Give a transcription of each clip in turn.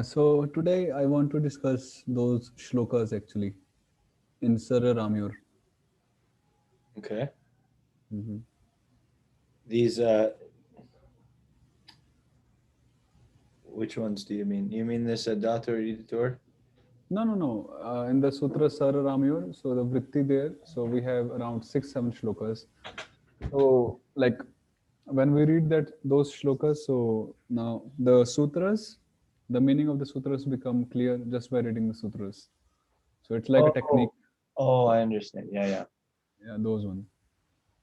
So today I want to discuss those shlokas actually in Sara Ramyur. Okay. Mhm. These, which ones do you mean? You mean this Datur Editor? No, no, no. In the Sutra Sara Ramyur, so the Vritti there, so we have around 6, 7 shlokas. So like when we read that those shlokas, so now the sutras, the meaning of the sutras become clear just by reading the sutras. So it's like a technique. Oh, oh, I understand. Yeah, yeah. Yeah, those one.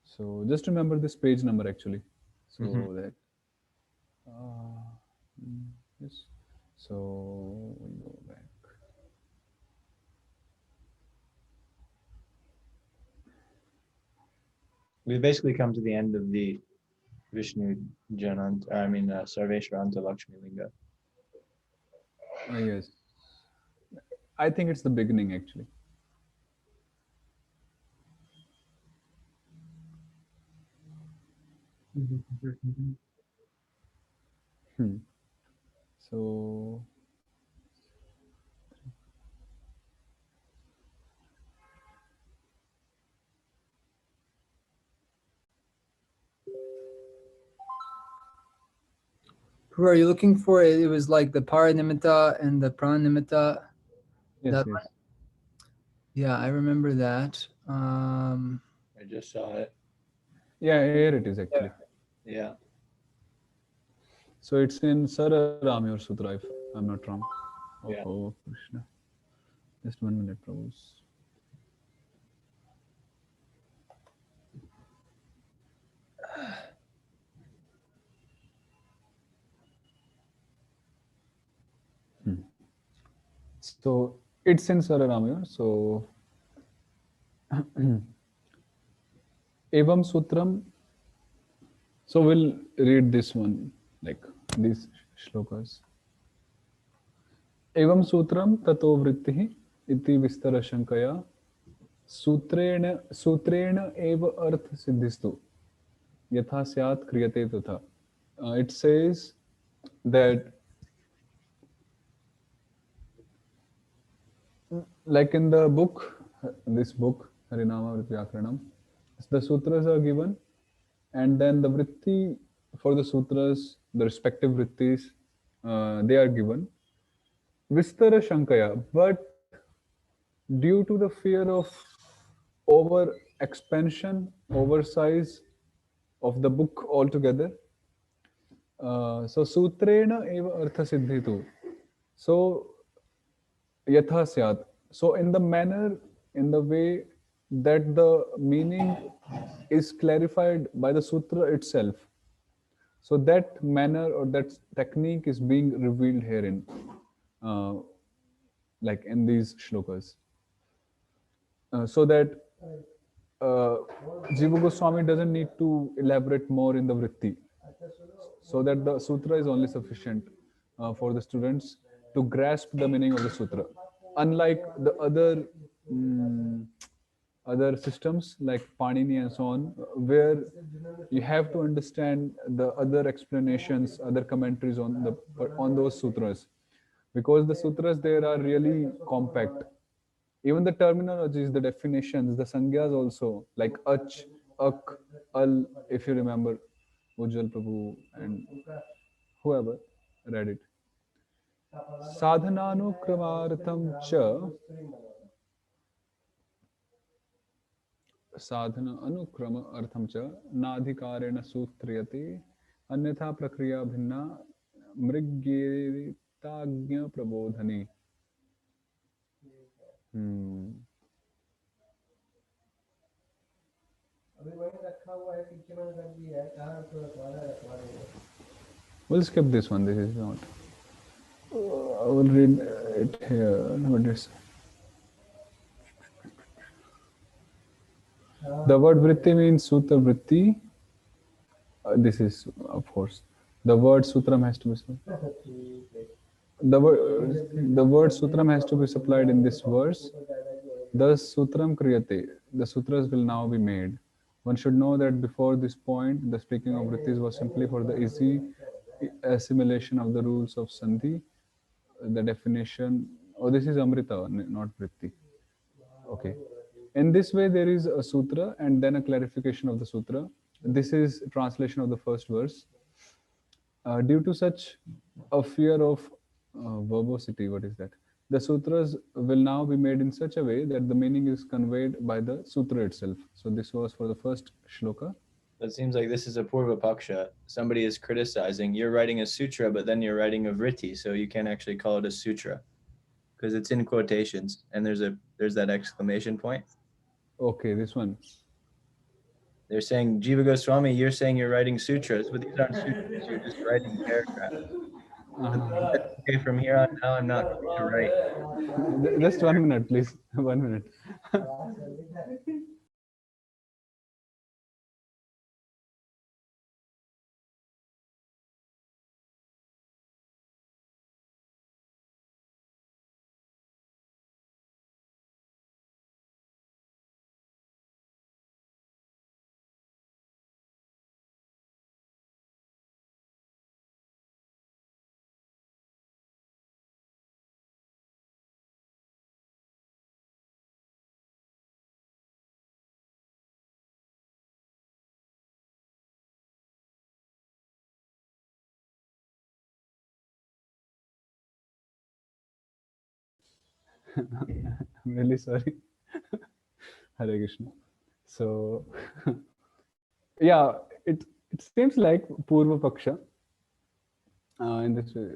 So just remember this page number actually. Hmm. So that uh, yes. So we go back. We've basically come to the end of the Vishnu Janant, Sarveshwaranta Lakshmi Linga. Yes, I think it's the beginning actually. Hmm. So Who are you looking for? It was like the Paranimitta and the Pranimitta. yes, That yes. yeah, I remember that. I just saw it. Yeah, here it is actually. Yeah. So it's in Sara Ramyur Sutra, if I'm not wrong. Yeah. Oh, Krishna. Just 1 minute, Prabhus. So it's in Sara Ramyur. So Evam Sutram. So we'll read this one, like these shlokas. एवं सूत्रम ततो वृत्तिः इति विस्तरशङ्कया सूत्रेण एव अर्थ सिद्धिस्तु यथा स्यात् क्रियते तथा. It says that, like in the book, this book, Harinama Vyakaranam, the sutras are given, and then the vritti for the sutras, the respective vrittis, they are given. Vistara Shankaya, but due to the fear of over expansion, oversize of the book altogether, so sutrena eva artha siddhitu. So yatha syat. So in the manner, in the way that the meaning is clarified by the sutra itself. So that manner or that technique is being revealed herein, uh, like in these shlokas, so that uh, Jiva Goswami doesn't need to elaborate more in the vritti, so that the sutra is only sufficient for the students to grasp the meaning of the sutra. Unlike the mm, other systems like Panini and so on, where you have to understand the other explanations, other commentaries on those sutras, because the sutras there are really compact. Even the terminologies, the definitions, the sangyas also, like ach, ak, al, if you remember Ujjwal Prabhu and whoever read it. Sadhananukramartham cha, साधन अनुक्रम अर्थम च नाधिकारेण सूत्रियते अन्यथा प्रक्रिया भिन्ना मृग्येताज्ञ प्रबोधने. Hmm. We'll skip this one. This is not. I will read it here. What is the word vritti means sutra vritti. This is, of course, the word sutram has to be the word sutram has to be supplied in this verse. Thus sutram kriyate. The sutras will now be made. One should know that before this point, the speaking of vrittis was simply for the easy assimilation of the rules of Sandhi, the definition. Oh, this is Amrita, not Vritti. Okay. In this way, there is a sutra and then a clarification of the sutra. This is translation of the first verse. Due to such a fear of verbosity, what is that? The sutras will now be made in such a way that the meaning is conveyed by the sutra itself. So this was for the first shloka. It seems like this is a Purva Paksha. Somebody is criticizing. You're writing a sutra, but then you're writing a vritti, so you can't actually call it a sutra because it's in quotations and there's that exclamation point. Okay, this one. They're saying Jiva Goswami, you're saying you're writing sutras, but these aren't sutras. You're just writing paragraphs. Okay, from here on now, I'm not going to write. Just 1 minute, please. 1 minute. I'm really sorry. Hare Krishna. So, yeah, it seems like Purva Paksha in this way.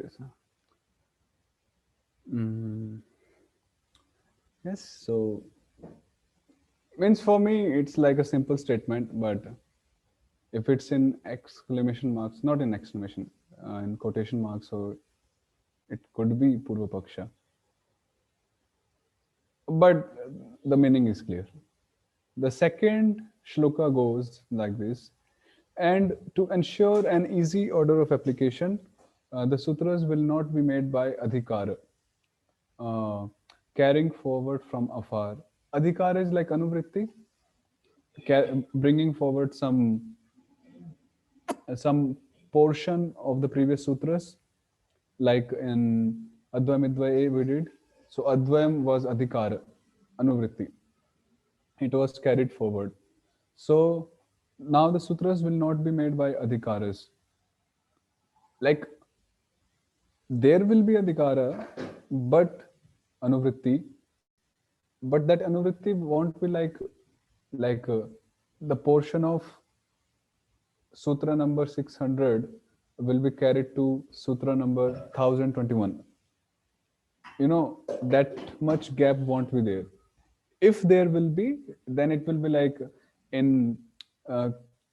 Yes, so means for me it's like a simple statement, but if it's in exclamation marks, not in exclamation, in quotation marks, so it could be Purva Paksha. But the meaning is clear. The second shloka goes like this. And to ensure an easy order of application, the sutras will not be made by adhikara, carrying forward from afar. Adhikara is like anuvritti, bringing forward some portion of the previous sutras, like in Advaimidvaye we did. So Advaim was adhikara, anuvritti. It was carried forward. So now the sutras will not be made by adhikaras. Like there will be adhikara, but anuvritti, but that anuvritti won't be like the portion of sutra number 600 will be carried to sutra number 1021. You know, that much gap won't be there. If there will be, then it will be like in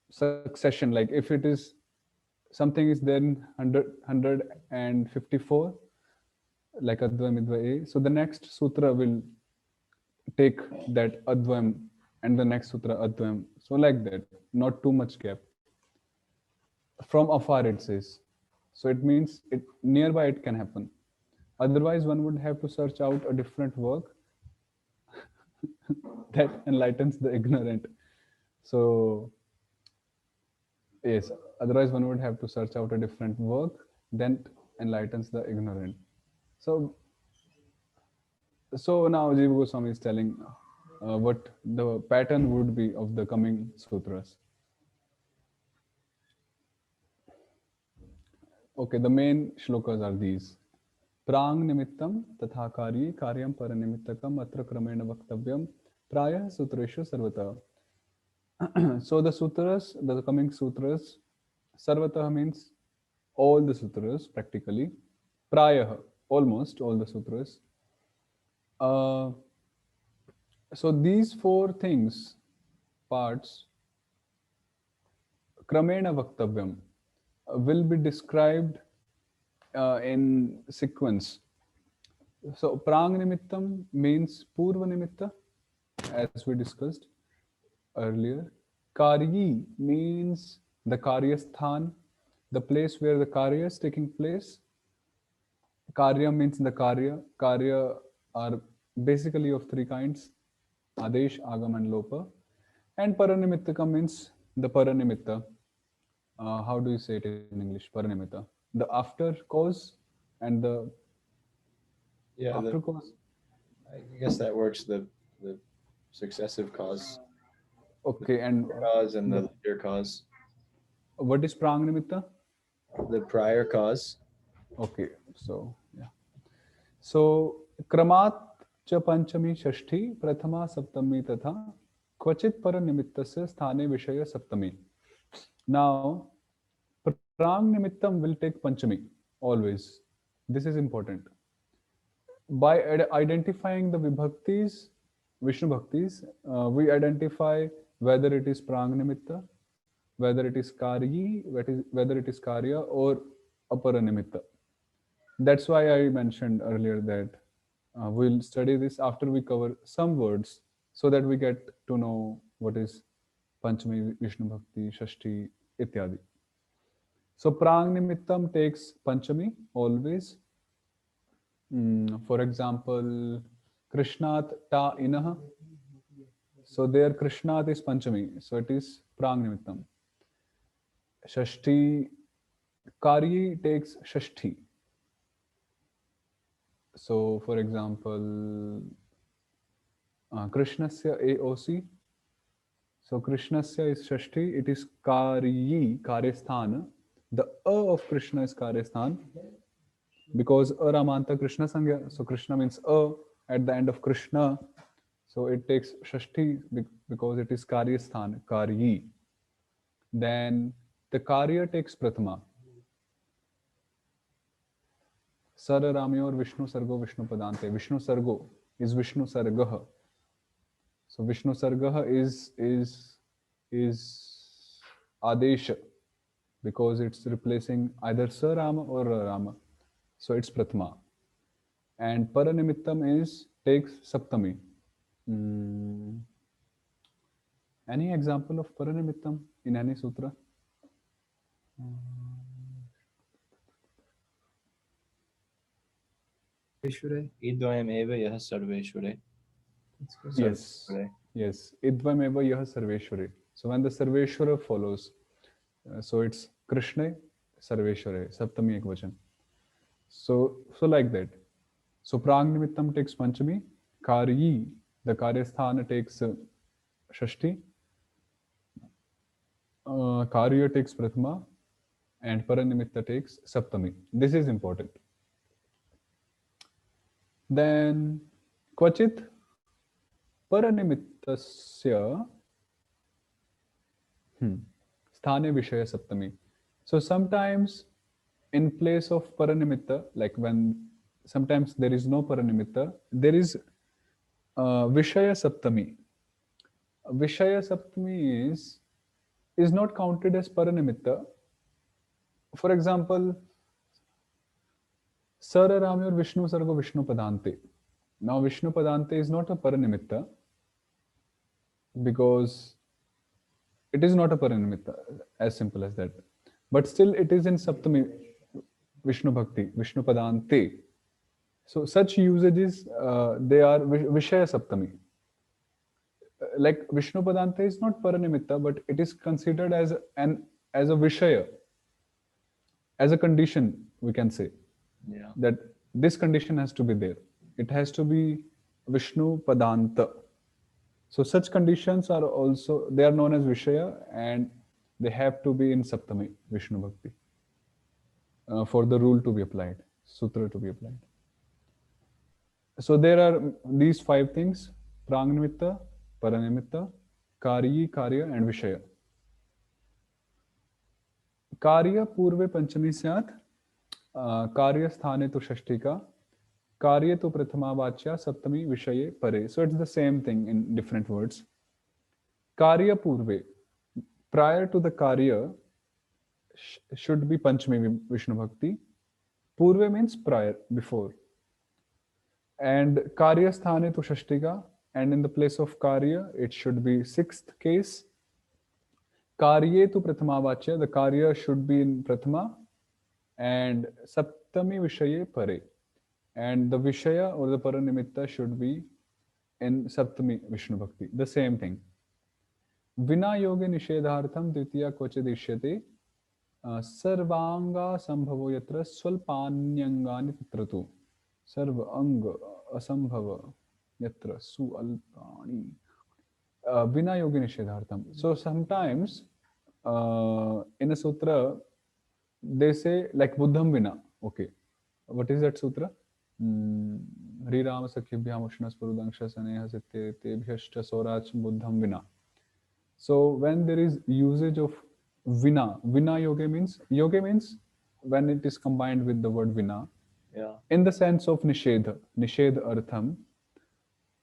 succession. Like if it is something is then 154, like Advaim Idva A, so the next sutra will take that Advaim and the next sutra Advaim. So like that, not too much gap. From afar it says. So it means it nearby it can happen. Otherwise, one would have to search out a different work that enlightens the ignorant. So yes, otherwise one would have to search out a different work that enlightens the ignorant. So now Jiva Goswami is telling what the pattern would be of the coming sutras. Okay, the main shlokas are these. Prang nimittam tatha karyi karyam paranimittakam atra kramena vaktavyam prayah sutreshu sarvata. So the sutras, the coming sutras, sarvata means all the sutras practically. Prayah, almost all the sutras. So these four things, parts, kramena vaktavyam, will be described in sequence. So prang nimittam means purva nimitta, as we discussed earlier. Karyi means the karyasthan, the place where the karya is taking place. Karya means the karya. Karya are basically of three kinds: Adesh, Agam, and Lopa. And Paranimittaka means the Paranimitta. How do you say it in English? Paranimitta. the after cause and the Yeah, after cause. I guess that works. The successive cause, Okay, and cause, and the the, later cause. what is prang nimitta? The prior cause. Okay, so yeah. So क्रमात् च पंचमी षष्ठी प्रथमा सप्तमी तथा क्वचित पर निमित्तस्य स्थाने विषय सप्तमी. Now prang nimittam will take panchami always. This is important. By identifying the vibhaktis, Vishnu bhaktis, we identify whether it is prang nimitta, whether it is karyi, whether it is karya or apara nimitta. That's why I mentioned earlier that we'll study this after we cover some words so that we get to know what is Panchami, Vishnu Bhakti, Shashti, ityadi. So prang nimittam takes Panchami always. For example, Krishnat ta inah. So there Krishnat is Panchami. So it is prang nimittam. Shashti, Karyi takes Shashti. So for example, Krishnasya AOC. So Krishnasya is Shashti, it is Karyi, Karyasthan. The A of Krishna is Karyasthan because A Ramanta Krishna Sangya. So Krishna means A at the end of Krishna. So it takes Shashti because it is Karyasthan, Karyi. Then the Karya takes Prathama. Sar Ramyor Vishnu Sargo Vishnu Padante. Vishnu Sargo is Vishnu Sargah. So Vishnu Sargah is Adesha because it's replacing either Sa Rama or Ra Rama. So it's Prathama. And Paranimittam takes Saptami. Any example of Paranimittam in any sutra? Vishware. Idvayam eva yah sarveshware. Yes. Yes. Idvam eva yah Sarveshware. So when the Sarveshwara follows, so it's Krishna, Sarveshware, Saptami Ekvachan. So like that. So prang nimittam takes Panchami, Karyi, the Karyasthana takes Shashti, Karya takes Prathama, and Paranimitta takes Saptami. This is important. Then Kvachit Paranimittasya Sthane Vishaya Saptami. So sometimes in place of Paranimitta, like when sometimes there is no Paranimitta, there is Vishaya Saptami. Vishaya Saptami is not counted as Paranimitta. For example, Sara Ramyor Vishnu Sargo Vishnu Padante. Now Vishnu Padante is not a Paranimitta because it is not a Paranimitta, as simple as that. But still it is in Saptami Vishnu Bhakti, Vishnu Padante. So such usages, they are Vishaya Saptami. Like Vishnu Padante is not Paranimitta, but it is considered as a Vishaya, as a condition, we can say. Yeah. That this condition has to be there. It has to be Vishnu Padanta. So such conditions are also, they are known as Vishaya and they have to be in Saptami, Vishnu Bhakti, for the rule to be applied, sutra to be applied. So there are these 5 things: Prangnimitta, Paranimitta, Karyi, Karya and Vishaya. Karya Purve Panchami Syat, Karya Sthane to Shashtika, Karya to Prathama Vachya, Saptami Vishaye Pare. So it's the same thing in different words. Karya Purve, prior to the Karya, should be Panchami Vishnu Bhakti. Purve means prior, before. And Karya Sthane to Shashtika, and in the place of Karya, it should be 6th case. Karye to Prathama Vachya, the Karya should be in Prathama, and Saptami Vishaye Pare. And the Vishaya or the Paranimitta should be in Saptami Vishnu Bhakti. The same thing. Vina yoga nishedhartham dvitiya kvachidishyate सर्वांगा संभवो यत्र स्वल्पान्यंगानि तत्र तु सर्व अंग असंभव यत्र सुअल्पानि vina yogi nishedhartham. So sometimes in a sutra they say like buddham vina. Okay, what is that sutra? Hri Rama Sakhibhyam Ushnas Purudangsha Saneha Sitye Tebhyashta Swaraj Buddham Vina. So when there is usage of vina yoga means when it is combined with the word vina Yeah. in the sense of nishedha artham.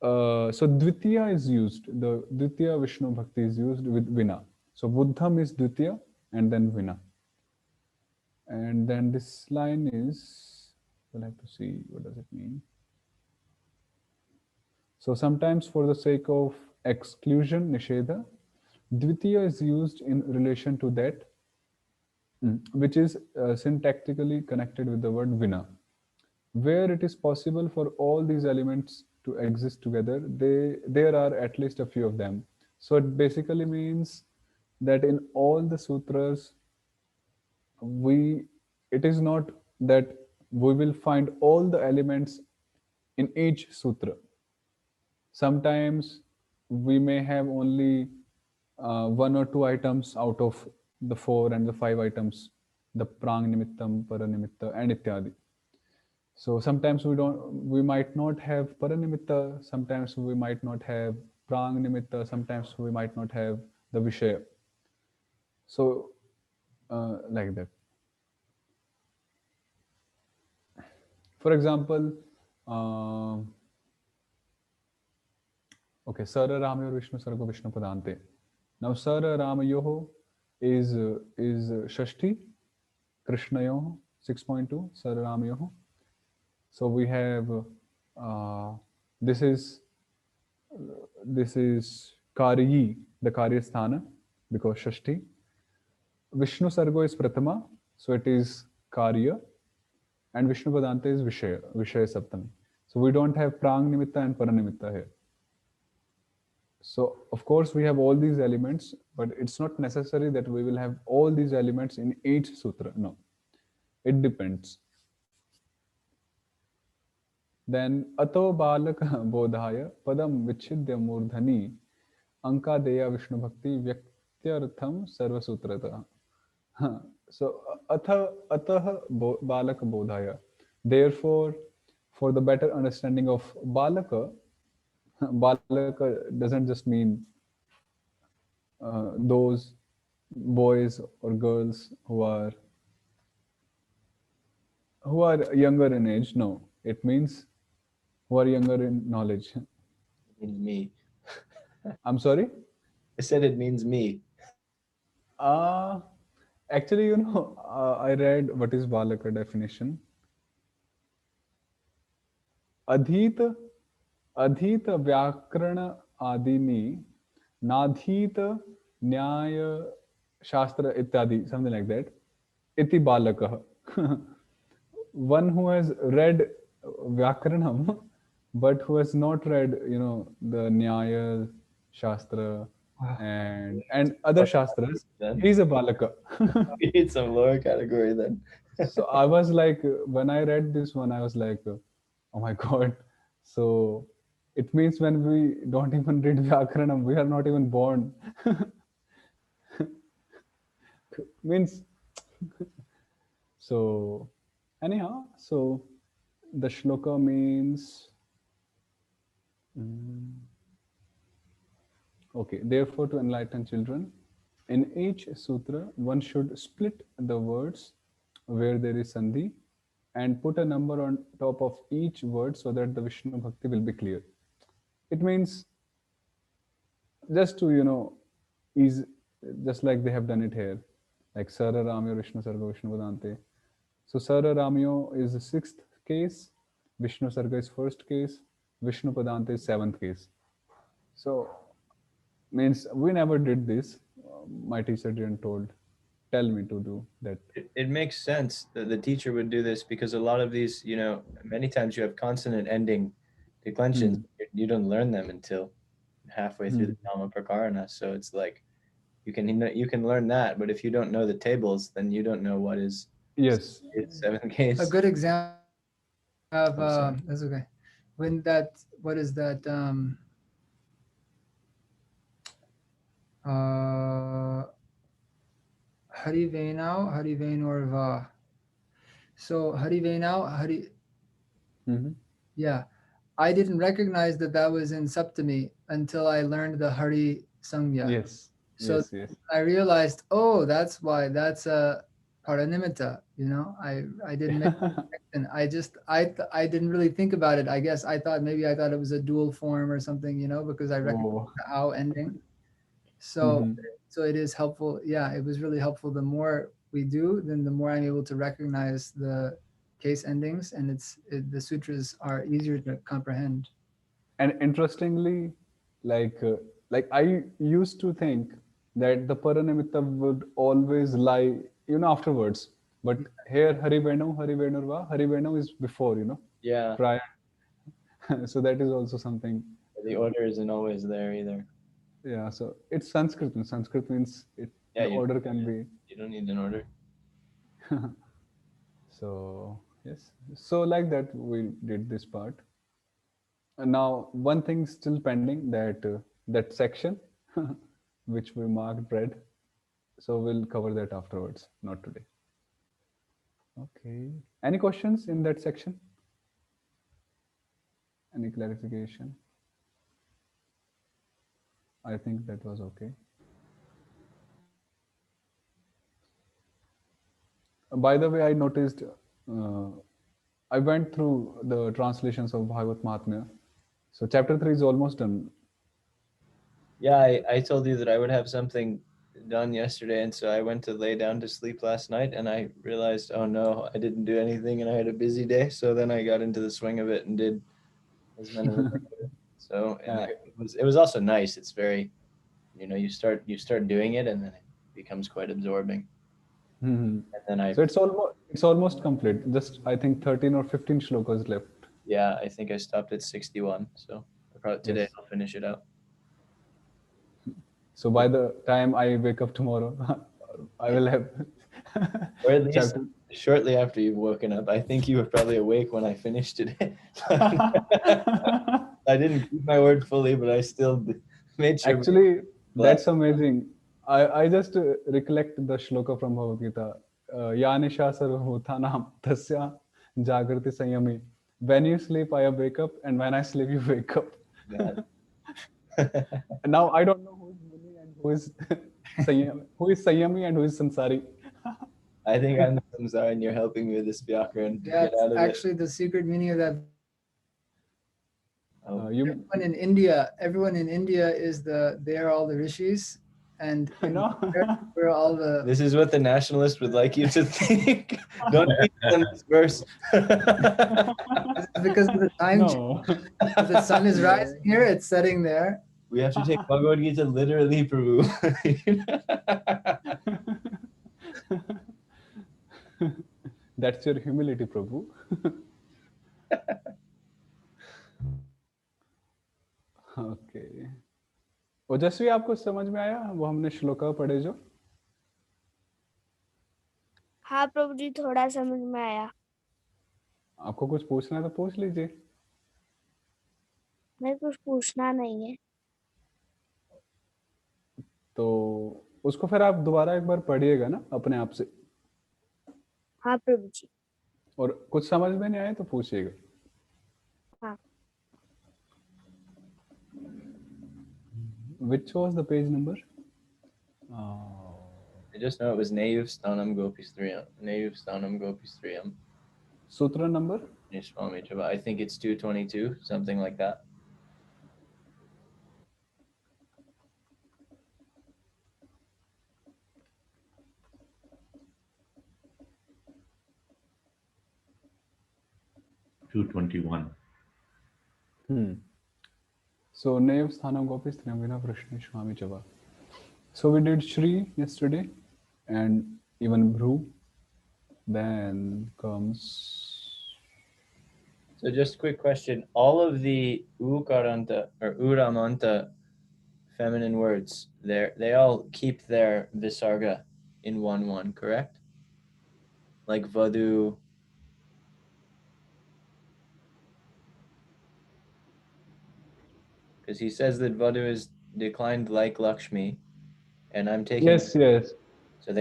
So Dvitiya is used. The Dvitiya Vishnu Bhakti is used with Vina. So Buddham is Dvitiya and then Vina. And then this line is, we'll have to see what does it mean. So sometimes for the sake of exclusion, Nishedha, Dvitiya is used in relation to that, which is syntactically connected with the word Vina. Where it is possible for all these elements to exist together, there are at least a few of them. So it basically means that in all the sutras, it is not that we will find all the elements in each sutra. Sometimes we may have only one or two items out of the 4 and the 5 items, the prang nimittam, paranimitta, and ityadi. So sometimes we might not have paranimitta, sometimes we might not have prang nimitta, sometimes we might not have the vishaya. So like that. For example, okay, Sara Ramayor Vishnu Sargo Vishnu Padante. Now Sara Ramayoho is Shashti, Krishnayoho 6.2, Sara Ramayoho. So we have this is Karyi, the Karya Sthana, because Shashti. Vishnu Sargo is Pratama, so it is Karya, and Vishnu Padanta is Vishaya Saptami. So we don't have Prang Nimitta and Paranimitta here. So of course we have all these elements, but it's not necessary that we will have all these elements in each sutra. No, it depends. Then Ato Balaka Bodhaya Padam Vichidya Murdhani Anka Deya Vishnu Bhakti Vyaktyartham Sarva Sutrata. So Atah Balaka Bodhaya. Therefore, for the better understanding of Balaka, Balaka doesn't just mean those boys or girls who are younger in age. No, it means who are younger in knowledge. It means me. I'm sorry? I said it means me. Actually, I read what is Balaka definition. अधीत अधीत व्याकरण आदिनी नाधीत न्याय शास्त्र इत्यादि, something like that. Iti balakah. One who has read Vyakaranam but who has not read the Nyaya Shastra and other Shastras, Then he's a balaka. we need some lower category then. So I was like, when I read this one, I was like, oh my god. So it means when we don't even read Vyakaranam, we are not even born. Means so anyhow, so the shloka means okay, therefore to enlighten children, in each sutra one should split the words where there is sandhi and put a number on top of each word so that the Vishnu Bhakti will be clear. It means just to ease, just like they have done it here, like Sara Ramyo Vishnu Sarga Vishnu Vedante. So Sara Ramyo is the 6th case, Vishnu Sarga is 1st case, Vishnu Padanta is 7th case. So means we never did this. My teacher didn't tell me to do that. It makes sense that the teacher would do this because a lot of these, many times you have consonant ending declensions. You don't learn them until halfway through the Dhamma Prakarana. So it's like You can learn that, but if you don't know the tables, then you don't know what is Yes. 7 Ks. A good example of I'm sorry. that's okay. When that, what is that? Hari Vainau, Hari Vainurva. So Hari Vainau, Hari, Mm-hmm. yeah. I didn't recognize that that was in Saptami until I learned the Hari Samya. Yes. So Yes. Yes. I realized, oh, that's why that's a paranimitta. You know, I didn't make the connection. I didn't really think about it. I guess I thought it was a dual form or something. You know, because I recognized Oh. the ow ending. So Mhm. so it is helpful. Yeah, it was really helpful. The more we do, then the more I'm able to recognize the case endings, and the sutras are easier to comprehend. And interestingly, like uh, like I used to think that the paranimitta would always lie, afterwards. But here, Hari Venu is before, Yeah, prior. So that is also something. the order isn't always there either. Yeah. So it's Sanskrit. And Sanskrit means Yeah, the order can be. you don't need an order. So yes. So like that, we did this part. And now one thing still pending, that section which we marked red. So we'll cover that afterwards, not today. Okay. Any questions in that section? Any clarification? I think that was okay. By the way, I noticed, I went through the translations of Bhagavad Mahatmya. So chapter 3 is almost done. Yeah, I told you that I would have something done yesterday, and so I went to lay down to sleep last night, and I realized, oh no, I didn't do anything, and I had a busy day. So then I got into the swing of it and did as many. So and Yeah. it was also nice. It's very, you start doing it, and then it becomes quite absorbing. Mhm. And then I So it's almost complete. Just I think 13 or 15 shlokas left. yeah, I think I stopped at 61. So probably today Yes. I'll finish it out. So by the time I wake up tomorrow, I will have Or at least chapter. shortly after you've woken up. I think you were probably awake when I finished today. I didn't keep my word fully, but I still made sure. Actually, that's amazing. I just recollect the shloka from Bhagavad Gita. Yanisha sarvabhutanam tasya jagrati sanyami. When you sleep, I wake up, and when I sleep, you wake up. God. And now I don't know who is Muni and who is Sanyami and who is Sansari. I think I'm the samsara and you're helping me with this vyakaran to Yeah, get out of actually the secret meaning of that. it. Oh, You Everyone in India they are all the rishis, and in know. we're all the. this is what the nationalist would like you to think. Don't teach them this verse. This is because of the time. No. If the sun is rising here, it's setting there. We have to take Bhagavad Gita literally, Prabhu. That's your humility, Prabhu. Okay ओजस्वी, आपको समझ में आया वो हमने श्लोका पढ़े जो? हाँ प्रभु जी, थोड़ा समझ में आया। आपको कुछ पूछना है तो पूछ लीजिए। मैं कुछ पूछना नहीं है। तो उसको फिर आप दोबारा एक बार पढ़िएगा ना अपने आप से, हाँ प्रभु जी। और कुछ समझ में नहीं आए तो पूछिएगा। हाँ। Which was the page number? I just know it was Nayuv Stanam Gopistriyam. Nayuv Stanam Gopistriyam. Sutra number? Swami Java. I think it's 222, something like that. So Nev Sthanam Gopis Trinamvina Vrishni Swami Java. So we did Shri yesterday and even Bhru. Then comes. So just quick question. All of the Ukaranta or Uramanta feminine words, they all keep their visarga in 1-1, correct? Like vadu. Because he says that vadu is declined like Lakshmi, and I'm taking. Yes, yes. So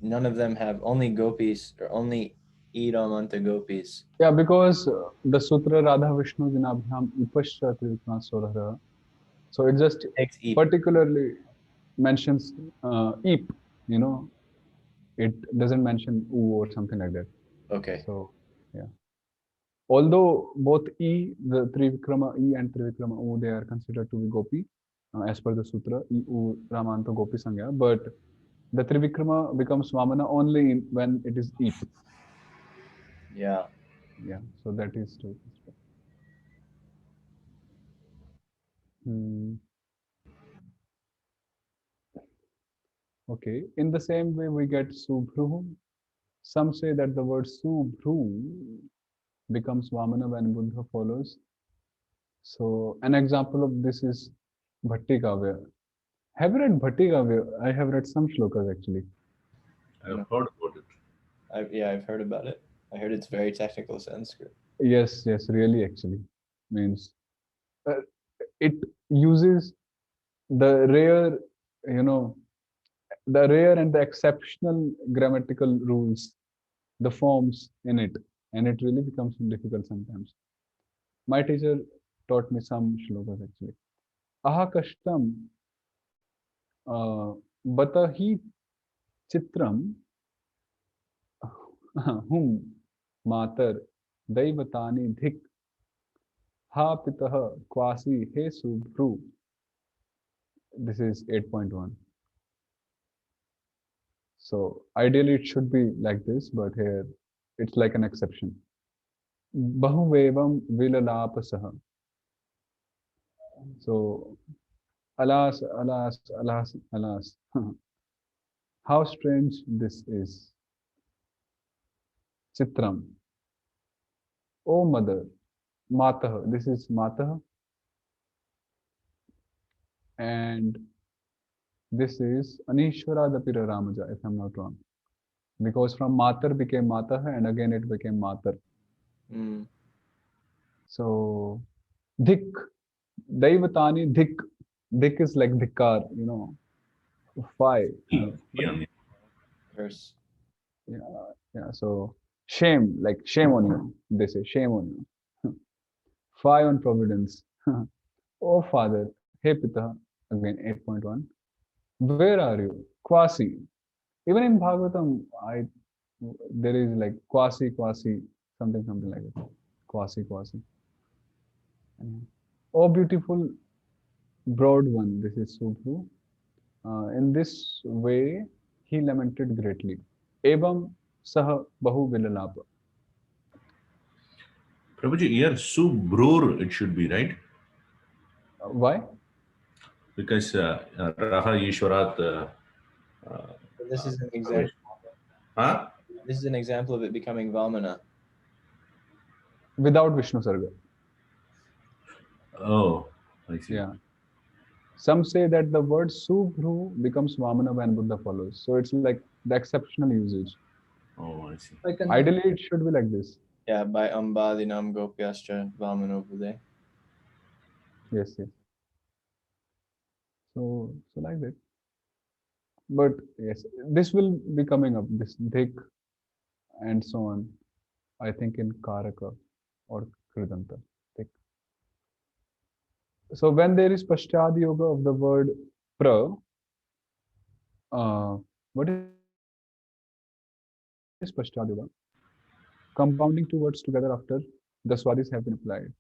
none of them have, only gopis or only Idamanta gopis. Yeah, because the sutra Radha Vishnu Dinabhyam Upashya Trivikna Sorara. So it just Takes Eep. particularly mentions eep, you know, it doesn't mention oo or something like that. Okay. So, yeah. Although both the Trivikrama E and Trivikrama O, they are considered to be Gopi, as per the sutra, E, U, Ramanta, Gopi Sangya, but the Trivikrama becomes Vamana only when it is Eep. Yeah. Yeah, so that is true. Hmm. Okay, in the same way we get Subhru. Some say that the word Subhru becomes Vamana when Buddha follows. So an example of this is Bhatti Kavya. Have you read Bhatti Kavya? I have read some shlokas actually. I've heard about it. I've heard about it. I heard it's very technical Sanskrit. Yes, yes, really actually. Means it uses the rare, you know, the rare and the exceptional grammatical rules, the forms in it, and it really becomes difficult sometimes. My teacher taught me some shlokas actually. Aha kashtam batahi chitram hum matar daivatani dhik ha pitah kwasi he subhru. This is 8.1. So ideally it should be like this, but here it's like an exception. Bahuvevam vilalapasah. So alas, alas, alas, alas. How strange this is. Chitram. Oh mother. Matah. This is Matah. And this is Anishwara Dapira Ramaja, if I'm not wrong. Because from Matar became Matah and again it became Matar. Mm. So Dik. Daivatani Dik. Dik is like Dikar, you know. Five. Yeah. Verse. Yeah, yeah. So shame, like shame on you. They say shame on you. Five on providence. Oh Father, hey Pita, again 8.1. Where are you? Quasi. Even in Bhagavatam, there is like quasi, something like that. Quasi. Oh beautiful broad one. This is Subhu. In this way, he lamented greatly. Evam saha bahu vilalapa. Prabhuji, here Subrur it should be, right? Why? Because Raha Ishwarat. So this is an example. Huh? This is an example of it becoming Vamana. Without Vishnu Sarga. Oh, I see. Yeah. Some say that the word Subhru becomes Vamana when Buddha follows. So it's like the exceptional usage. Oh, I see. Like an, Ideally, it should be like this. Yeah, by Ambadinam Gopyascha Vamanopude. Yes. So like that. But yes, this will be coming up, this Dik and so on. I think in Karaka or Kridanta. Dik. So when there is Paschad Yoga of the word pra, what is Paschad Yoga? Compounding two words together after the swadis have been applied.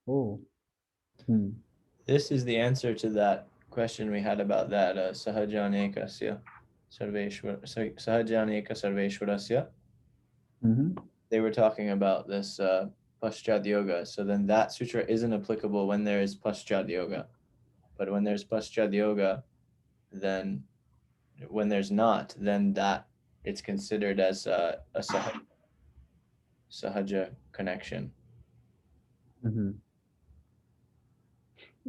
Oh. This is the answer to that question we had about that Sahajanekasya Sahajaneka Sarveshwarasya. They were talking about this Paschad Yoga. So then that sutra isn't applicable when there is Paschad Yoga. But when there's Paschad Yoga, then when there's not, then that it's considered as a sahaja connection.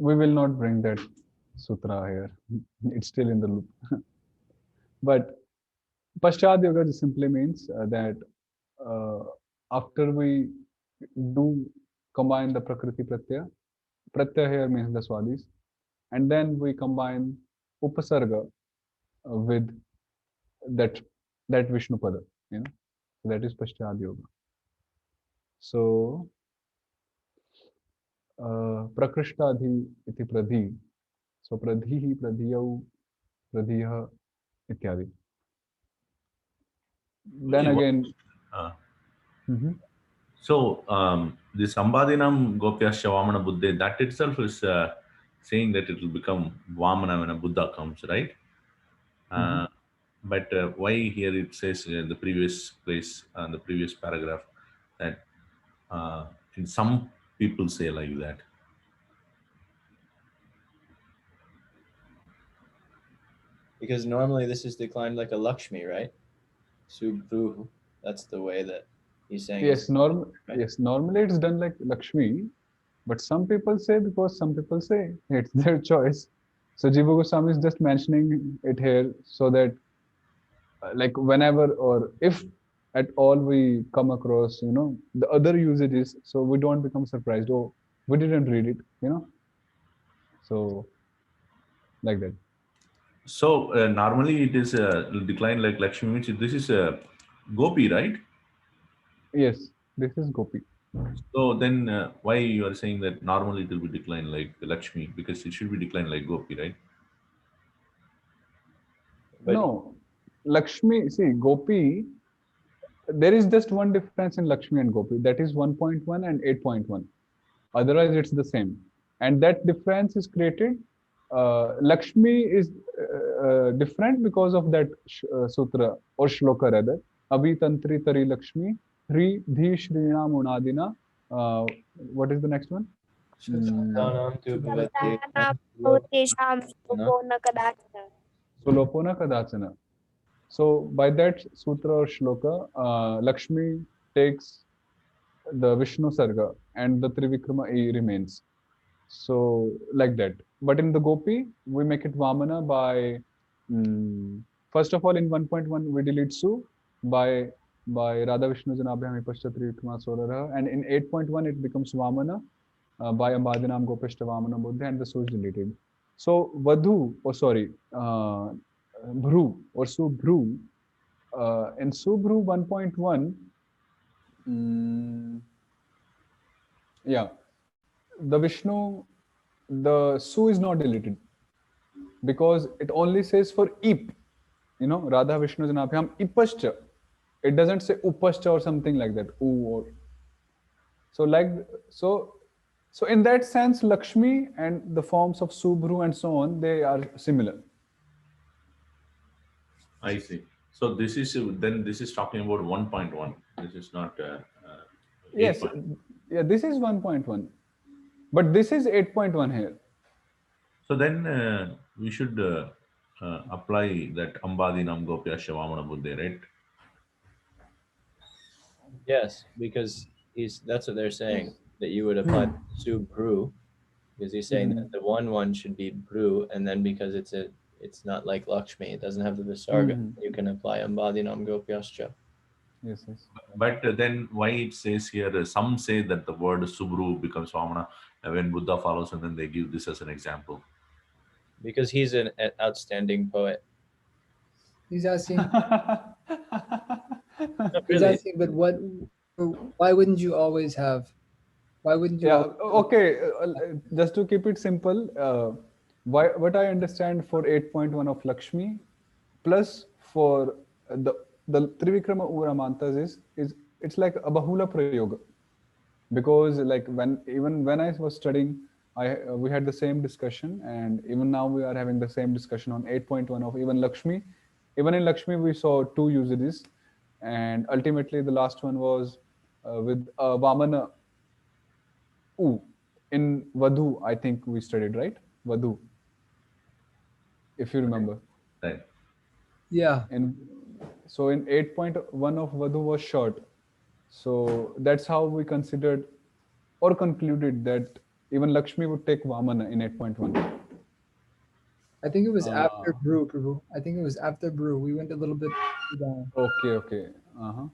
we will not bring that sutra here. It's still in the loop. But Paschad Yoga just simply means that after we do combine the Prakriti Pratyaya, Pratyaya here means the Swadis, and then we combine Upasarga with that Vishnu Pada, you know, that is Paschad Yoga. So Prakrishtadhi iti pradhi. So pradhihi, pradhiyau, pradhiyah, ityadi. Then again, Uh, mhm. So this Ambadinam Gopyasya Vamana Buddha, that itself is saying that it will become Vamana when a Buddha comes, right? But why here it says in the previous place, the previous paragraph, that in some people say like that. Because normally this is declined like a Lakshmi, right? Subhru. That's the way that he's saying. Yes, right? yes, normally it's done like Lakshmi, but some people say, because some people say it's their choice. So Jiva Goswami is just mentioning it here so that like whenever or if at all we come across, you know, the other usages, so we don't become surprised. Oh, we didn't read it, you know. So like that. So normally it is decline like Lakshmi, means this is a Gopi, right? Yes, this is Gopi. So then why you are saying that normally it will be declined like Lakshmi, because it should be declined like Gopi, right? But No, Lakshmi, see, Gopi, there is just one difference in Lakshmi and Gopi, that is 1.1 and 8.1. Otherwise, it's the same. And that difference is created. Lakshmi is different because of that sutra or shloka rather. Abhi tantri tari Lakshmi, Hri dhi shrinam unadina. What is the next one? Santanam tu bhavati. Santanam bhavtesham suko na kadachana. Sulopona kadachana. So by that sutra or shloka, Lakshmi takes the Vishnu Sarga and the Trivikrama E remains. So like that. But in the Gopi, we make it Vamana by, first of all, in 1.1, we delete Su by Radha Vishnu Janabhyami Paschat Trivikrama Sorara. And in 8.1, it becomes Vamana by Ambadinam Gopishta Vamana Buddha, and the Su is deleted. So Vadhu, Bhru or Subhru, in Subhru 1.1, yeah, the Vishnu, the Su is not deleted because it only says for Ip, you know, Radha Vishnu Janabhyam Ipascha. It doesn't say Upascha or something like that. Or so so in that sense, Lakshmi and the forms of Subhru and so on, they are similar. I see. So this is then this is talking about 1.1. This is not. Yes, 8. yeah, this is 1.1, but this is 8.1 here. So then we should apply that Ambadinam Gopyasya Vamana Buddha, right? Yes, because that's what they're saying, that you would apply Subhru, because he's saying that the one should be Bru, and then because it's not like Lakshmi, it doesn't have the Visarga, you can apply Ambadinam Gopyascha. Yes, yes. But then why it says here, some say that the word Subhru becomes Vamana when Buddha follows, and then they give this as an example. Because he's an outstanding poet. He's asking. Not He's really. asking, but why wouldn't you always have? Why wouldn't you? Yeah, okay. Just to keep it simple, what I understand for 8.1 of Lakshmi, plus for the Trivikrama Uramantas is it's like a Bahula Prayoga. Because like even when I was studying, we had the same discussion, and even now we are having the same discussion on 8.1 of even Lakshmi. Even in Lakshmi, we saw two usages, and ultimately the last one was with Vamana. In Vadhu, I think we studied, right? Vadhu, if you remember. Right. Yeah. So in 8.1 of Vadhu was short. So that's how we considered or concluded that even Lakshmi would take Vamana in 8.1. I think it was after Ah. Brew, Prabhu. I think it was after Brew. We went a little bit down. Okay. Uh-huh.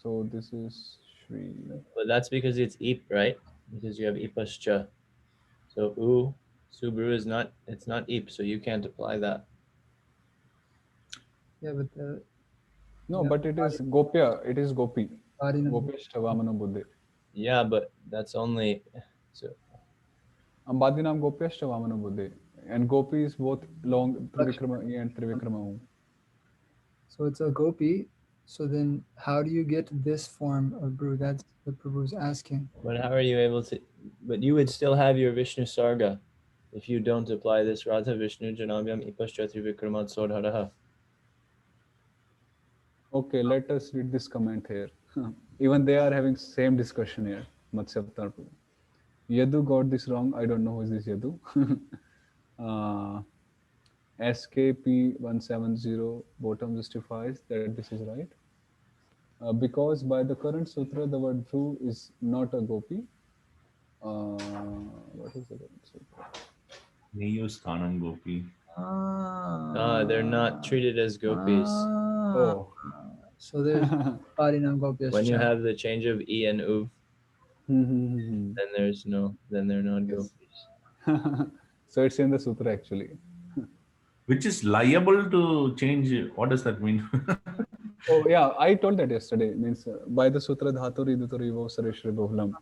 So this is Shri. But that's because it's Eep, right? Because you have Ipascha. So U, Subru is not, it's not Eep, so you can't apply that. Yeah, but the No, Yeah. but it is Gopya. It is Gopi. Vadinam. Gopeshta Vamana Buddhe. Yeah, but that's only, so Ambadinam Gopeshta Vamana Buddhe. And Gopi is both long Trivikrama E and Trivikrama U. So it's a gopi. So then how do you get this form of brew? That's what Prabhu's asking. but how are you able to, but you would still have your Vishnu Sarga if you don't apply this Radha Vishnu Janabhyam Ipascha Trivikramat Sodharaha. Okay, let us read this comment here. Even they are having same discussion here. Matsya Avatar Prabhu. Yadu got this wrong. I don't know who is this Yadu. SKP170 bottom justifies that this is right. Because by the current sutra, the word Dhru is not a gopi. What is the current sutra? Neyu Sthanam Gopi. They're not treated as gopis. Oh. So there's Vadinam Gopyascha. When you have the change of E and U, Hmm. then there's no, then they're not Yes. gopis. So it's in the sutra actually. Which is liable to change. What does that mean? Oh yeah, I told that yesterday. Means by the sutra dhatu ridutarivo sareshri bohulam.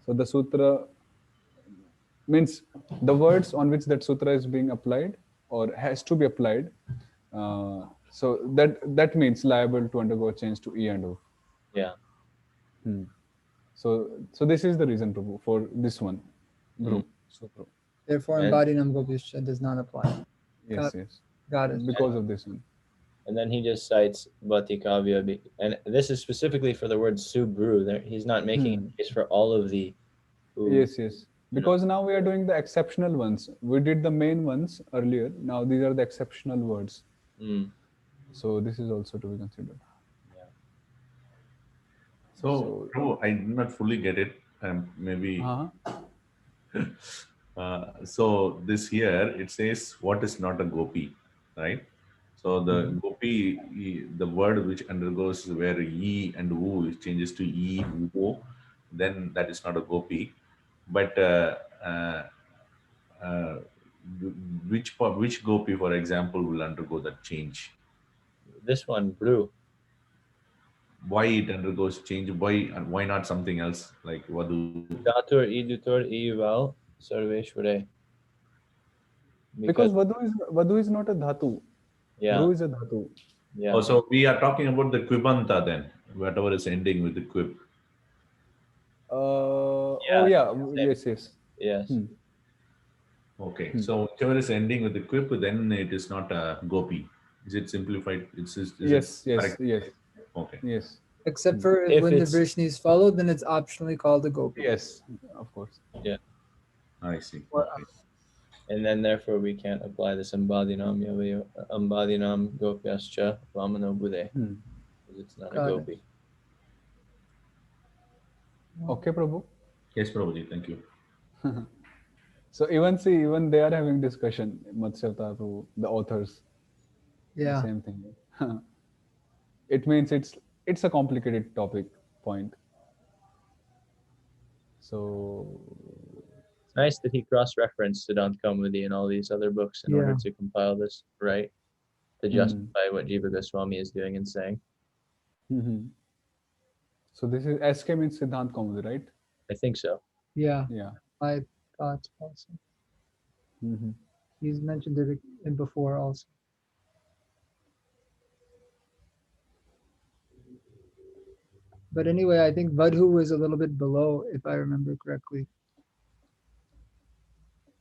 So the sutra means the words on which that sutra is being applied or has to be applied. So that means liable to undergo a change to E and O. Yeah. So this is the reason, Prabhu, for this one group sutra. Therefore, And- Vadinam Gopyascha does not apply. Yes, yes. Got it. Because of this one. And then he just cites Bhati Kavya, and this is specifically for the word Subru. There, he's not making a case for all of the. Yes, yes. Because now we are doing the exceptional ones. We did the main ones earlier. Now these are the exceptional words. Mm. So this is also to be considered. So, Prabhu, I did not fully get it. Maybe. So this here it says what is not a gopi, right? So the gopi, the word which undergoes where e and u changes to e, o, then that is not a gopi. But which gopi, for example, will undergo that change? This one, Bru. Why it undergoes change? Why not something else like Vadu? Datur, Idutur, Iuval, Sarveshware. Because Vadu is not a dhatu. Yeah. Bru is a dhatu. Yeah. Oh, so we are talking about the quibanta then, whatever is ending with the quib. Oh yeah, yes. Yes. Okay, so whichever is ending with the quip, then it is not a gopi. Is it simplified? Yes. Okay. Yes. Except for If when the it's- Vrishni is followed, then it's optionally called a gopi. Yes, of course. I see. Or- Okay. And then therefore we can't apply this Ambadinam Gopyascha Vamano Bude. Because it's not a Got it. gopi. Okay, Prabhu. Yes, Prabhuji, thank you. So even they are having discussion. Matsya Avatar Prabhu, the authors. Yeah. Same thing. It means it's a complicated topic point. So It's nice that he cross-referenced Siddhant Kaumudi and all these other books in order Yeah. to compile this, right? To justify what Jiva Goswami is doing and saying. so this is SK means Siddhant Kaumudi, right? I think so. Yeah. Yeah. I thought also. Mhm. He's mentioned it before also. But anyway, I think Vadhu was a little bit below, if I remember correctly.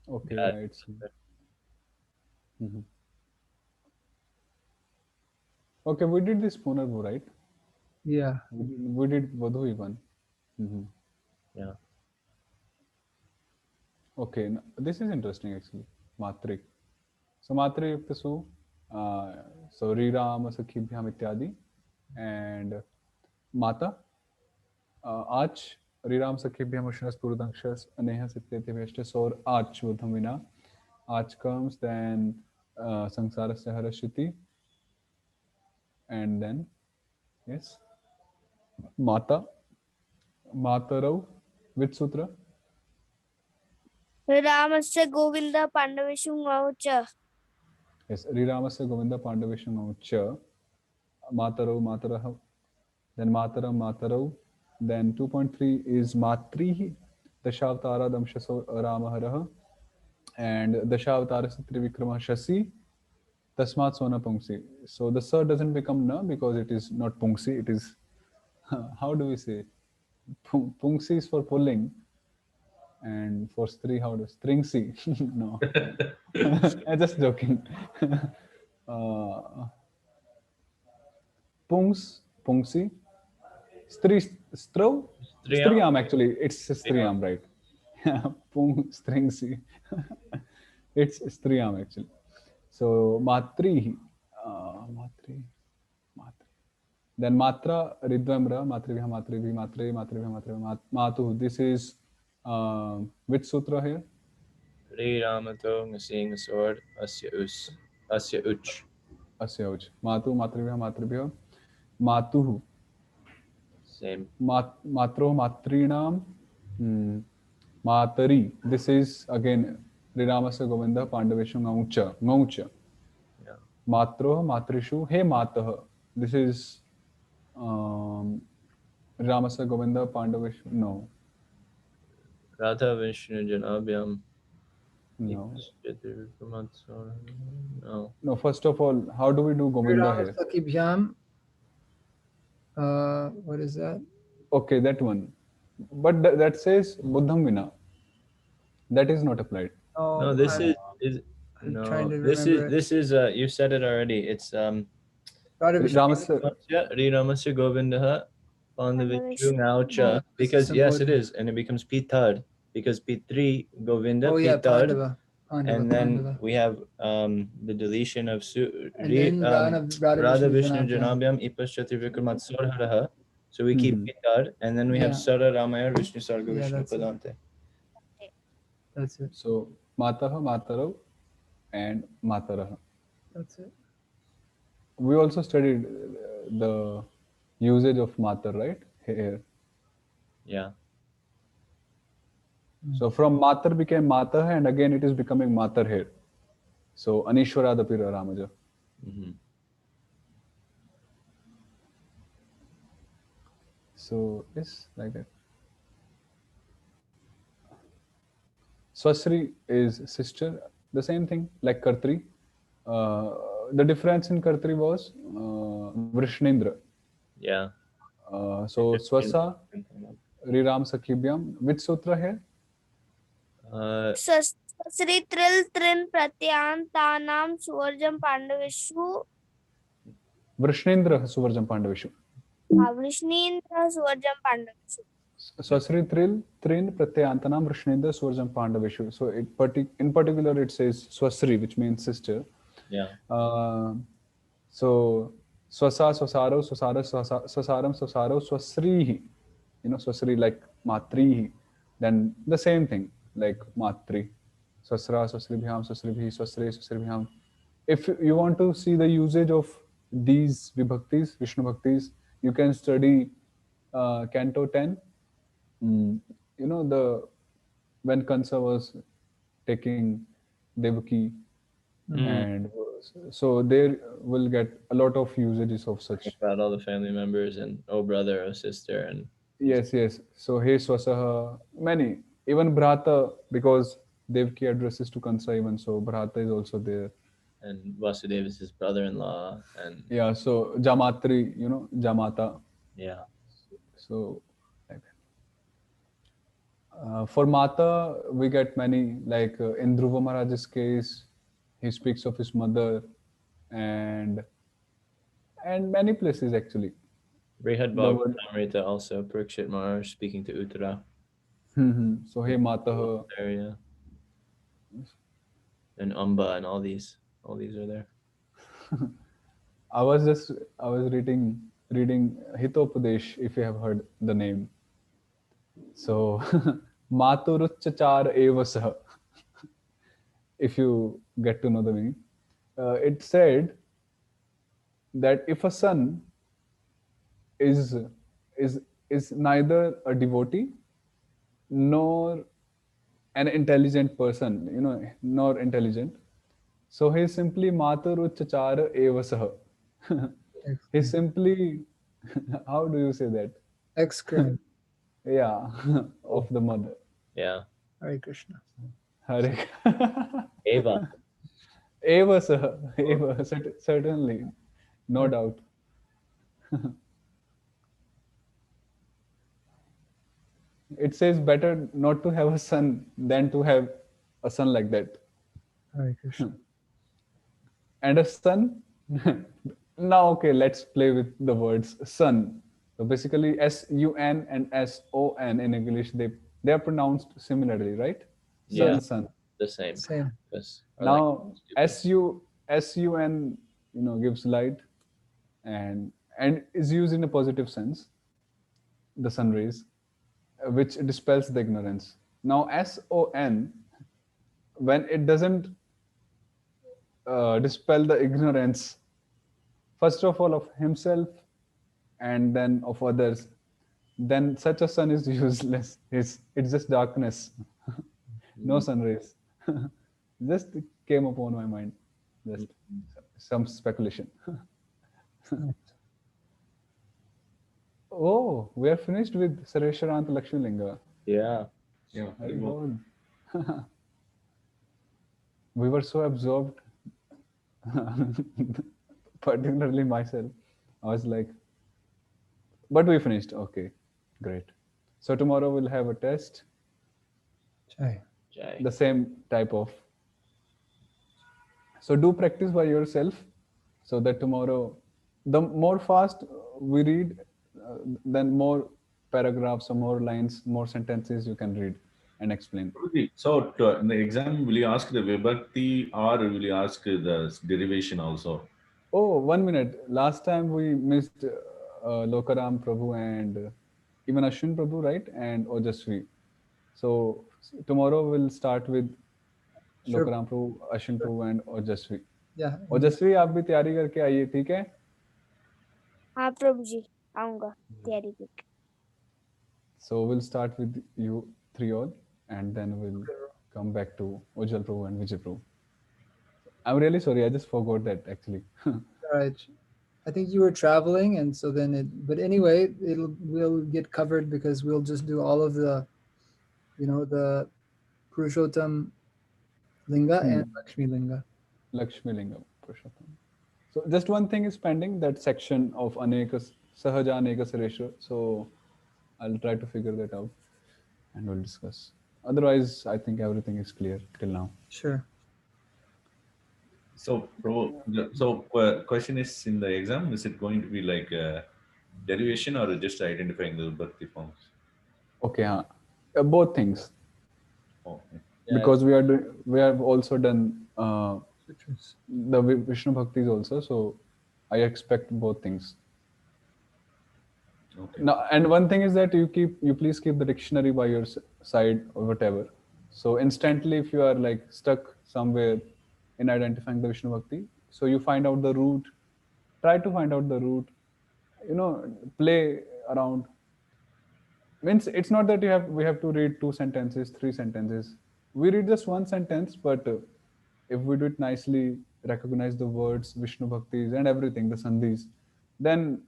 Okay, Yeah. right. Okay, we did this Punarbu, right? Yeah. We did Vadhu even. Yeah. Okay, this is interesting actually. Matrik. So Matri Yuktasu, so Rirama Sakhibhyam Ityadi and Mata. आज Riram Sakhibhyam Ushnas Purudakshas Aneha Sityatibheshta Sor Ach Buddham Vina. Ach comes, then Sangsarasya Harashiti, and then, yes, Mata, Matarau, which sutra? रामस्य गोविन्द पाण्डवेषु च Yes, Riramasya Govinda Pandavishnu Cha, Matarau, Mataraha, then Mataram, Matarau, then 2.3 is Matrihi, Dashavtara Damshaso Ramaharaha, and Dashavtara Trivikrama Shasi, Tasmat Sona Pungsi. So the Sa doesn't become Na because it is not Pungsi, it is, how do we say? Pungsi is for pulling, and for Stri, how does Stringsi? No, I'm just joking. uh, Pungsi, Strau, Striyam actually, it's Striyam, right? Stringsi. It's Striyam actually. So Matri, Matri. Then Matra, Ridvamra, Matrivya, Matrivi, Matre, Matrivya, Matrivi, Matu. This is which sutra here? Sri Ramato seeing a sword, Asya Uch. Asya Uch. Matu, Matrivya, Matrivya, Matuhu. Same. Matro, Matrinam, Matari. This is again Riramasya Govinda Pandaveshu Ngaucha. Ngaucha. Yeah. Matro, Matrishu, He Mataha. This is Riramasya Govinda Pandaveshu. No. Radha Vishnu Janabhyam. No. No. No, first of all, how do we do Govinda Rirama here? Sakibhyam. What is that? Okay, that one. But that says Buddham Vina. That is not applied. Oh, No, this I'm is I'm no. trying to This remember it. is you said it already. It's Radha Vishnu. Ramasya, Ri Ramasya Govindaha Pandavichu Oh, Ngaucha. this is Because yes, it Sambodhi. is, and it becomes P3rd because P3 Govinda Oh yeah, P3rd, Pandava. Pandava. and then Pandava. we have the deletion of And then Radha Radha Vishnu Vishnu Janabhyam. Janabhyam Ipaschati Vikramat Sorharaha. So we keep Mhm. P3rd, and then we have Yeah. Sara Ramaya Vishnu Sarga Yeah, Vishnu that's it. Padante. That's it. so Mataha, Matarau, and Mataraha. That's it. We also studied the usage of Matar, right? Here. Yeah. So from Matar became Mataha, and again it is becoming Matar here. So Anishwaradapira Ramaja. Mm-hmm. So it's like that. Swasri is sister, the same thing like Kartri. The difference in Kartri was Vrishnendra. Yeah. So Swasa, Riram Sakhibhyam. Which sutra here? स्वस्री त्रिल त्रिन प्रत्यांतानां सुवर्जं पाण्डवेषु Vrishnendra Suvarjam Pandavishu. वृष्णीन्द्र सुवर्जं पाण्डवेषु Swasri Tril Trin Pratyantanam Vrishnendra Suvarjam Pandavishu. So in particular it says Swasri, which means sister. Yeah. So Swasa, Swasaro, Swasara, Swasaram, Swasaro, Swasrihi. Swasri like Matrihi. Then the same thing like Matri. Swasra, Swasribhyam, Swasribhi, Swasre, Swasribhyam. If you want to see the usage of these Vibhaktis, Vishnu Bhaktis, you can study Canto 10. When Kansa was taking Devaki, and so there will get a lot of usages of such. About all the family members and oh brother, oh sister, and Yes. So He Swasaha, many, even Bhrata, because Devaki addresses to Kansa even, so Bhrata is also there. and Vasudeva is his brother-in-law, and Yeah, so Jamatri, Jamata. yeah. So like that. For Mata, we get many, like in Dhruva Maharaj's case, he speaks of his mother, and many places actually. Brihad The word- Bhagavatamrita also, Parikshit Maharaj speaking to Uttara So He Mataha. area, and Amba, and all these are there. I was reading Hitopadesh, if you have heard the name. So, Maturuchachar evasah, if you get to know the meaning, it said that if a son is is is neither a devotee nor an intelligent person, nor intelligent, so he's simply Maturuchachar evasah. He's simply, how do you say that? Excrement. Yeah, of the mother. Yeah. Hare Krishna. Hare. Eva. Eva, sir. Eva, certainly. No doubt. It says better not to have a son than to have a son like that. Hare Krishna. And a son. Now, okay, let's play with the words son. So basically, S-U-N and S-O-N in English, they are pronounced similarly, right? Son, Yeah. son. The same. Same. Because our Now, language is stupid. S-U-N, gives light and is used in a positive sense, the sun rays, which dispels the ignorance. Now, S-O-N, when it doesn't dispel the ignorance, first of all of himself and then of others, then such a sun is useless. It's just darkness, no sun rays. Just came upon my mind, just some speculation. Oh, we are finished with Sarveshwaranta Lakshmi Linga. Yeah. Yeah. Very good. We were so absorbed, particularly myself. I was like, but we finished. Okay, great. So tomorrow we'll have a test, Jai. Jai. the same type of. So do practice by yourself so that tomorrow, the more fast we read, then more paragraphs or more lines, more sentences you can read and explain. Guruji, so in the exam, will you ask the Vibhakti or will you ask the derivation also? Oh, 1 minute. Last time we missed Lokaram Prabhu and even Ashwin Prabhu, right? And Ojasvi. So tomorrow we'll start with Sure. Lokram Prabhu, Ashwin Prabhu and ओजस्वी. Yeah. ओजस्वी आप भी तैयारी करके आइए, ठीक है? हाँ प्रभु जी आऊंगा तैयारी करके. So we'll start with you three all and then we'll come back to Ujjwal Prabhu and Vijay Prabhu. I'm really sorry, I just forgot that actually. All right. I think you were traveling, and so then but anyway, we'll get covered because we'll just do all of the, the Purushottam Linga and Lakshmi Linga. Lakshmi Lingam Purushottam. So just one thing is pending, that section of Aneka Sahaja Aneka Sareshwar. So I'll try to figure that out and we'll discuss. Otherwise, I think everything is clear till now. Sure. So, Prabhu, question is, in the exam, is it going to be like a derivation or just identifying the Bhakti forms? Okay, both things. Okay. Yeah. Because we have also done Sutras. the Vishnu Bhaktis also, so I expect both things. Okay. Now, and one thing is that you please keep the dictionary by your side or whatever. So instantly, if you are like stuck somewhere in identifying the Vishnu Bhakti, so you find out the root, try to find out the root, play around. Means it's not that we have to read 2 sentences, 3 sentences. We read just 1 sentence, but if we do it nicely, recognize the words, Vishnu Bhaktis and everything, the sandhis, then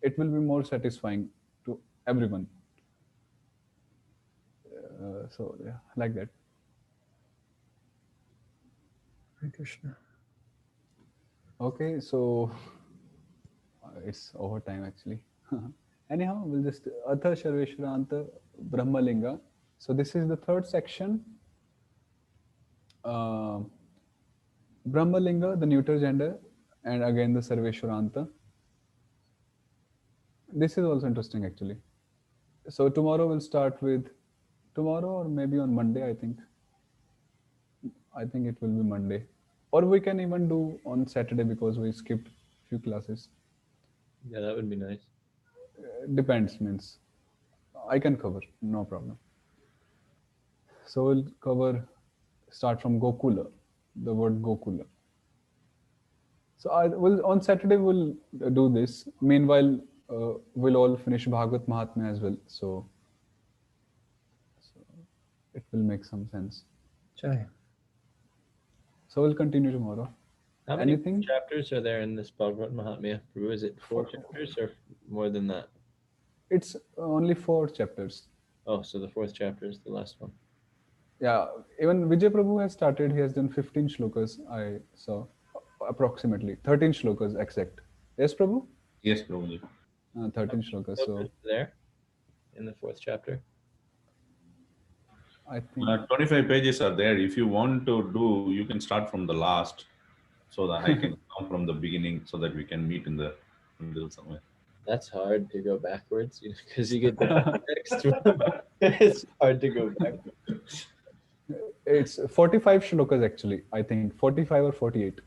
it will be more satisfying to everyone. So yeah, like that. Hare Krishna. Okay, so it's over time actually. Anyhow, we'll just Atha Sarveshwaranta Brahmalinga. So this is the third section. Brahmalinga, the neuter gender, and again the Sarveshwaranta. This is also interesting actually. So tomorrow we'll start with or maybe on Monday, I think. I think it will be Monday. Or we can even do on Saturday because we skipped few classes. Yeah, that would be nice. Depends, means I can cover, no problem. So we'll cover, start from Gokula, the word Gokula. So I will on Saturday we'll do this. Meanwhile, we'll all finish Bhagavad Mahatmya as well. So it will make some sense. Chai. So we'll continue tomorrow. How many Anything? chapters are there in this Bhagavad Mahatmya? Prabhu? Is it four chapters or more than that? It's only 4 chapters. Oh, so the fourth chapter is the last one. Yeah, even Vijay Prabhu has started. He has done 15 shlokas. I saw approximately 13 shlokas exact. Yes, Prabhu? Yes, Prabhuji. 13 shlokas. So Chapters there in the fourth chapter. I think 25 pages are there. If you want to do, you can start from the last so that I can come from the beginning so that we can meet in the middle somewhere. That's hard to go backwards because you get the context. It's hard to go back. it's 45 shlokas actually. I think 45 or 48.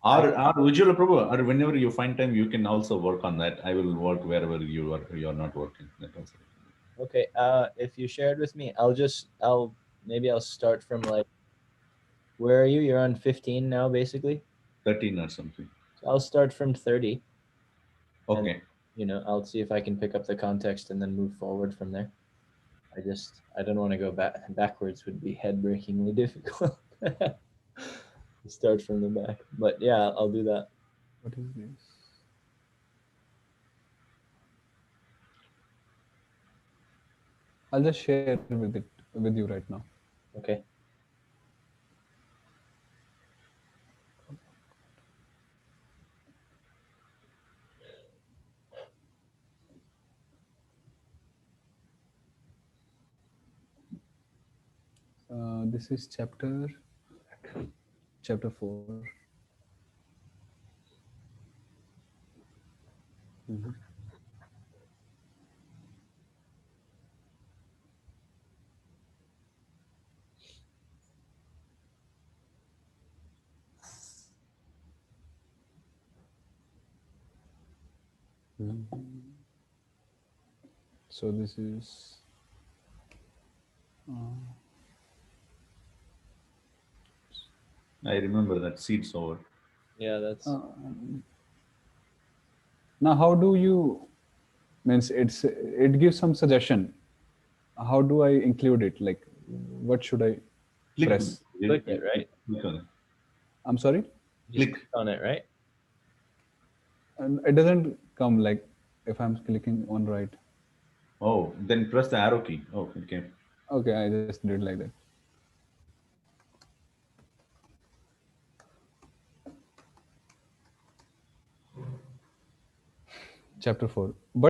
Or Ujjwala Prabhu, or whenever you find time, you can also work on that. I will work wherever you are not working. That also. Okay. If you shared with me, I'll start from like, where are you? You're on 15 now, basically. 13 or something. So I'll start from 30. Okay. I'll see if I can pick up the context and then move forward from there. I don't want to go backwards. Would be head-breakingly difficult. Start from the back, but yeah, I'll do that. What is this? I'll just share with you right now. Okay. This is chapter 4. Mhm. So this is I remember that seeds over. Yeah, that's now how do you means it gives some suggestion. How do I include it? Like what should I Click. press? Click it, right? Click on it. I'm sorry? Just Click. click on it, right? And it doesn't come like if I'm clicking on right. Oh, then press the arrow key. Oh, okay. Okay, I just did like that. Chapter 4. But